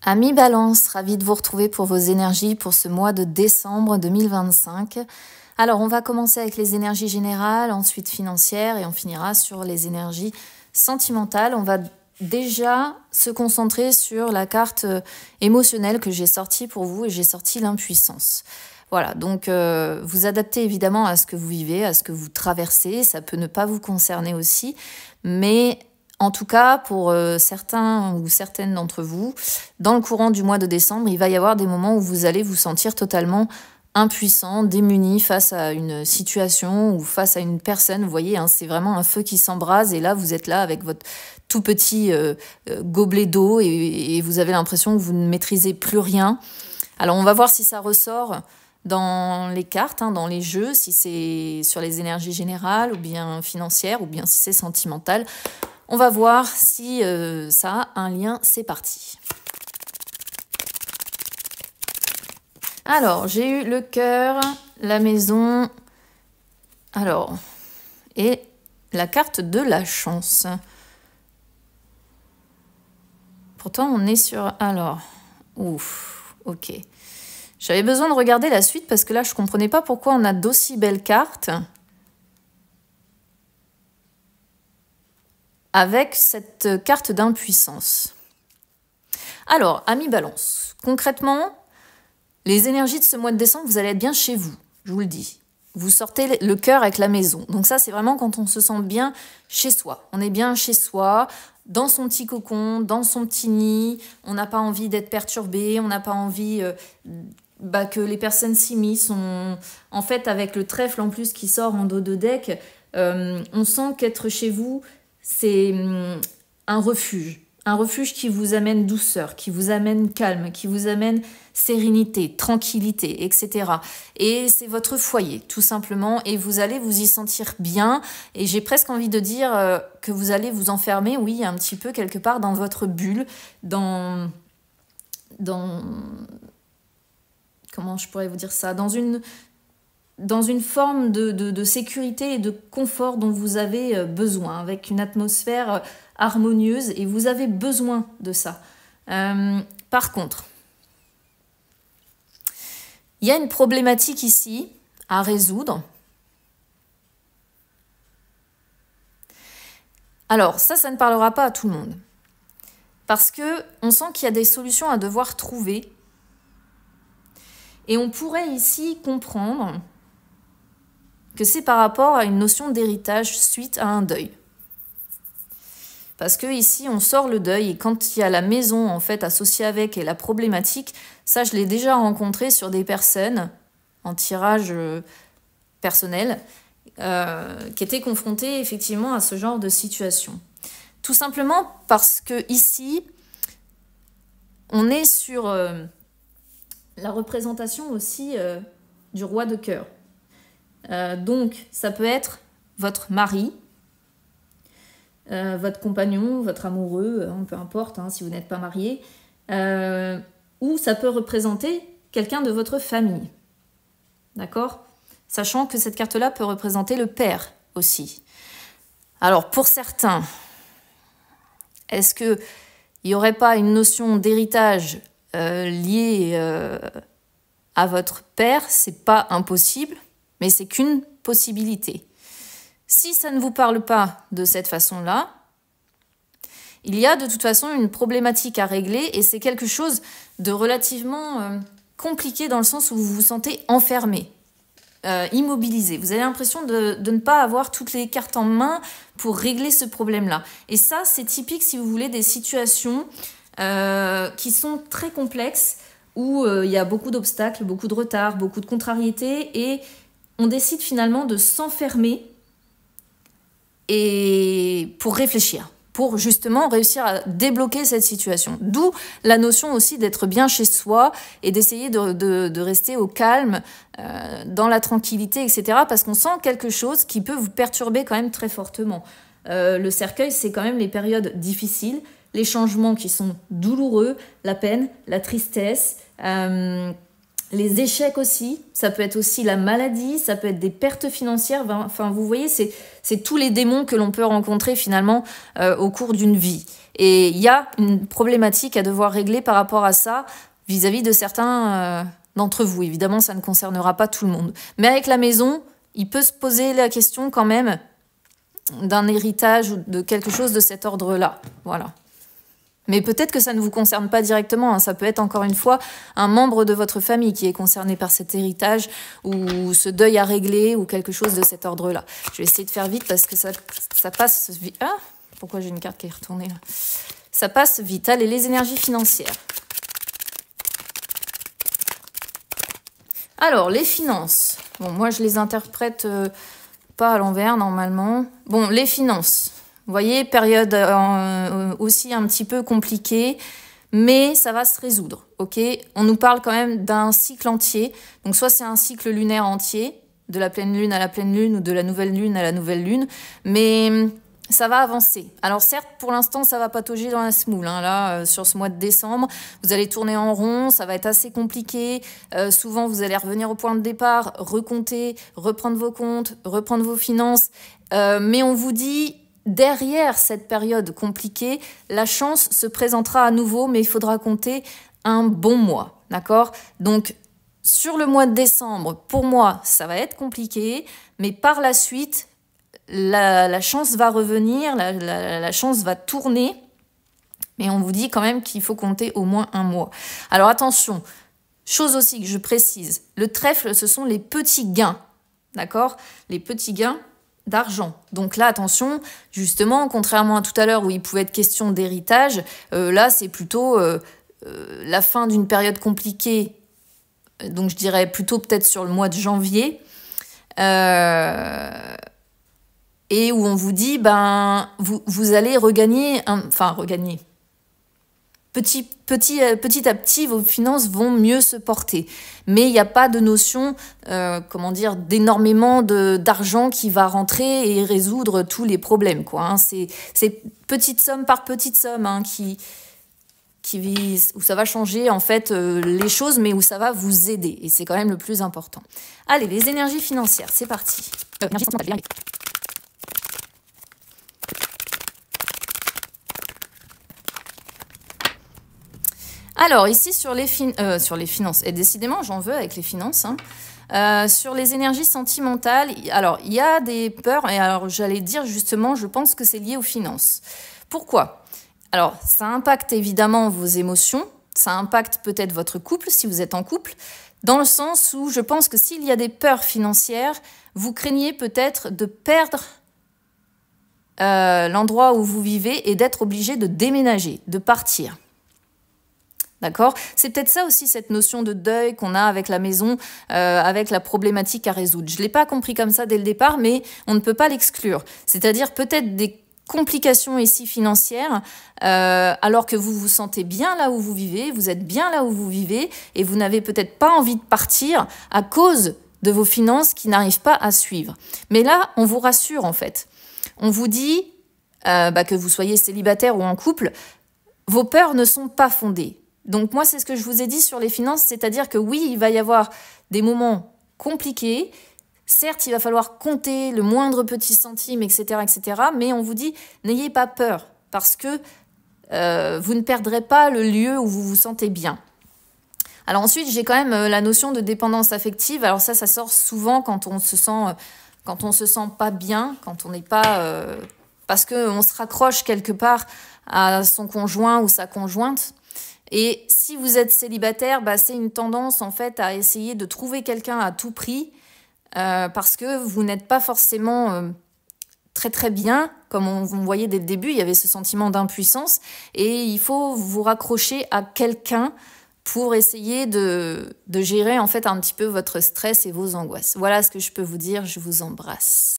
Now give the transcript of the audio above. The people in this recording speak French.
Amis Balance, ravi de vous retrouver pour vos énergies pour ce mois de décembre 2025. Alors, on va commencer avec les énergies générales, ensuite financières et on finira sur les énergies sentimentales. On va déjà se concentrer sur la carte émotionnelle que j'ai sortie pour vous et j'ai sorti l'impuissance. Voilà, donc vous adaptez évidemment à ce que vous vivez, à ce que vous traversez. Ça peut ne pas vous concerner aussi, mais en tout cas, pour certains ou certaines d'entre vous, dans le courant du mois de décembre, il va y avoir des moments où vous allez vous sentir totalement impuissant, démuni face à une situation ou face à une personne. Vous voyez, hein, c'est vraiment un feu qui s'embrase et là, vous êtes là avec votre tout petit gobelet d'eau et vous avez l'impression que vous ne maîtrisez plus rien. Alors, on va voir si ça ressort dans les cartes, hein, dans les jeux, si c'est sur les énergies générales ou bien financières ou bien si c'est sentimental. On va voir si ça a un lien, c'est parti. Alors, j'ai eu le cœur, la maison, alors, et la carte de la chance. Pourtant, on est sur... Alors, ouf, ok. J'avais besoin de regarder la suite parce que là, je ne comprenais pas pourquoi on a d'aussi belles cartes avec cette carte d'impuissance. Alors, amis Balance, concrètement, les énergies de ce mois de décembre, vous allez être bien chez vous, je vous le dis. Vous sortez le cœur avec la maison. Donc ça, c'est vraiment quand on se sent bien chez soi. On est bien chez soi, dans son petit cocon, dans son petit nid. On n'a pas envie d'être perturbé, on n'a pas envie que les personnes s'immiscent. En fait, avec le trèfle en plus qui sort en dos de deck, on sent qu'être chez vous, c'est un refuge qui vous amène douceur, qui vous amène calme, qui vous amène sérénité, tranquillité, etc. Et c'est votre foyer, tout simplement, et vous allez vous y sentir bien. Et j'ai presque envie de dire que vous allez vous enfermer, oui, un petit peu quelque part dans votre bulle, dans comment je pourrais vous dire ça, dans une forme de sécurité et de confort dont vous avez besoin, avec une atmosphère harmonieuse, et vous avez besoin de ça. Par contre, il y a une problématique ici à résoudre. Alors, ça ne parlera pas à tout le monde. Parce qu'on sent qu'il y a des solutions à devoir trouver. Et on pourrait ici comprendre que c'est par rapport à une notion d'héritage suite à un deuil. Parce que ici, on sort le deuil et quand il y a la maison en fait associée avec et la problématique, ça je l'ai déjà rencontré sur des personnes en tirage personnel qui étaient confrontées effectivement à ce genre de situation. Tout simplement parce que ici, on est sur la représentation aussi du roi de cœur. Donc, ça peut être votre mari, votre compagnon, votre amoureux, peu importe, hein, si vous n'êtes pas marié, ou ça peut représenter quelqu'un de votre famille. D'accord ? Sachant que cette carte-là peut représenter le père aussi. Alors, pour certains, est-ce qu'il n'y aurait pas une notion d'héritage liée à votre père ? C'est pas impossible, mais c'est qu'une possibilité. Si ça ne vous parle pas de cette façon-là, il y a de toute façon une problématique à régler et c'est quelque chose de relativement compliqué dans le sens où vous vous sentez enfermé, immobilisé. Vous avez l'impression de ne pas avoir toutes les cartes en main pour régler ce problème-là. Et ça, c'est typique, si vous voulez, des situations qui sont très complexes où il y a beaucoup d'obstacles, beaucoup de retards, beaucoup de contrariétés et on décide finalement de s'enfermer et pour réfléchir, pour justement réussir à débloquer cette situation. D'où la notion aussi d'être bien chez soi et d'essayer de rester au calme, dans la tranquillité, etc. Parce qu'on sent quelque chose qui peut vous perturber quand même très fortement. Le cercueil, c'est quand même les périodes difficiles, les changements qui sont douloureux, la peine, la tristesse, Les échecs aussi, ça peut être aussi la maladie, ça peut être des pertes financières. Enfin, vous voyez, c'est tous les démons que l'on peut rencontrer finalement au cours d'une vie. Et il y a une problématique à devoir régler par rapport à ça vis-à-vis de certains d'entre vous. Évidemment, ça ne concernera pas tout le monde. Mais avec la maison, il peut se poser la question quand même d'un héritage ou de quelque chose de cet ordre-là. Voilà. Mais peut-être que ça ne vous concerne pas directement, hein. Ça peut être encore une fois un membre de votre famille qui est concerné par cet héritage ou ce deuil à régler ou quelque chose de cet ordre-là. Je vais essayer de faire vite parce que ça passe vite. Ah, pourquoi j'ai une carte qui est retournée là? Ça passe vite. Allez, les énergies financières. Alors, les finances. Bon, moi je les interprète pas à l'envers normalement. Bon, les finances. Vous voyez, période aussi un petit peu compliquée, mais ça va se résoudre, ok? On nous parle quand même d'un cycle entier. Donc soit c'est un cycle lunaire entier, de la pleine lune à la pleine lune ou de la nouvelle lune à la nouvelle lune, mais ça va avancer. Alors certes, pour l'instant, ça va patauger dans la semoule. Hein, là, sur ce mois de décembre, vous allez tourner en rond, ça va être assez compliqué. Souvent, vous allez revenir au point de départ, recompter, reprendre vos comptes, reprendre vos finances. Mais on vous dit... Derrière cette période compliquée, la chance se présentera à nouveau, mais il faudra compter un bon mois, d'accord? Donc, sur le mois de décembre, pour moi, ça va être compliqué, mais par la suite, la chance va revenir, la chance va tourner, mais on vous dit quand même qu'il faut compter au moins un mois. Alors attention, chose aussi que je précise, le trèfle, ce sont les petits gains, d'accord? Les petits gains d'argent. Donc là, attention, justement, contrairement à tout à l'heure où il pouvait être question d'héritage, là, c'est plutôt la fin d'une période compliquée, donc je dirais plutôt peut-être sur le mois de janvier, et où on vous dit, ben, vous allez regagner, regagner. Petit à petit, vos finances vont mieux se porter. Mais il n'y a pas de notion, d'énormément d'argent qui va rentrer et résoudre tous les problèmes, quoi. Hein. C'est petite somme par petite somme, hein, où ça va changer, en fait, les choses, mais où ça va vous aider. Et c'est quand même le plus important. Allez, les énergies financières, c'est parti. Énergie sentimentale, alors, ici, sur les finances, et décidément, j'en veux avec les finances, hein. Sur les énergies sentimentales, alors, il y a des peurs, et alors, j'allais dire, justement, je pense que c'est lié aux finances. Pourquoi? Alors, ça impacte évidemment vos émotions, ça impacte peut-être votre couple, si vous êtes en couple, dans le sens où je pense que s'il y a des peurs financières, vous craignez peut-être de perdre l'endroit où vous vivez et d'être obligé de déménager, de partir. D'accord? C'est peut-être ça aussi, cette notion de deuil qu'on a avec la maison, avec la problématique à résoudre. Je ne l'ai pas compris comme ça dès le départ, mais on ne peut pas l'exclure. C'est-à-dire peut-être des complications ici financières, alors que vous vous sentez bien là où vous vivez, vous êtes bien là où vous vivez, et vous n'avez peut-être pas envie de partir à cause de vos finances qui n'arrivent pas à suivre. Mais là, on vous rassure en fait. On vous dit, que vous soyez célibataire ou en couple, vos peurs ne sont pas fondées. Donc moi, c'est ce que je vous ai dit sur les finances, c'est-à-dire que oui, il va y avoir des moments compliqués. Certes, il va falloir compter le moindre petit centime, etc., etc. Mais on vous dit, n'ayez pas peur, parce que vous ne perdrez pas le lieu où vous vous sentez bien. Alors ensuite, j'ai quand même la notion de dépendance affective. Alors ça sort souvent quand on se sent pas bien, quand on n'est pas... parce qu'on se raccroche quelque part à son conjoint ou sa conjointe. Et si vous êtes célibataire, c'est une tendance en fait à essayer de trouver quelqu'un à tout prix parce que vous n'êtes pas forcément très très bien. Comme vous voyez dès le début, il y avait ce sentiment d'impuissance et il faut vous raccrocher à quelqu'un pour essayer de gérer en fait un petit peu votre stress et vos angoisses. Voilà ce que je peux vous dire, je vous embrasse.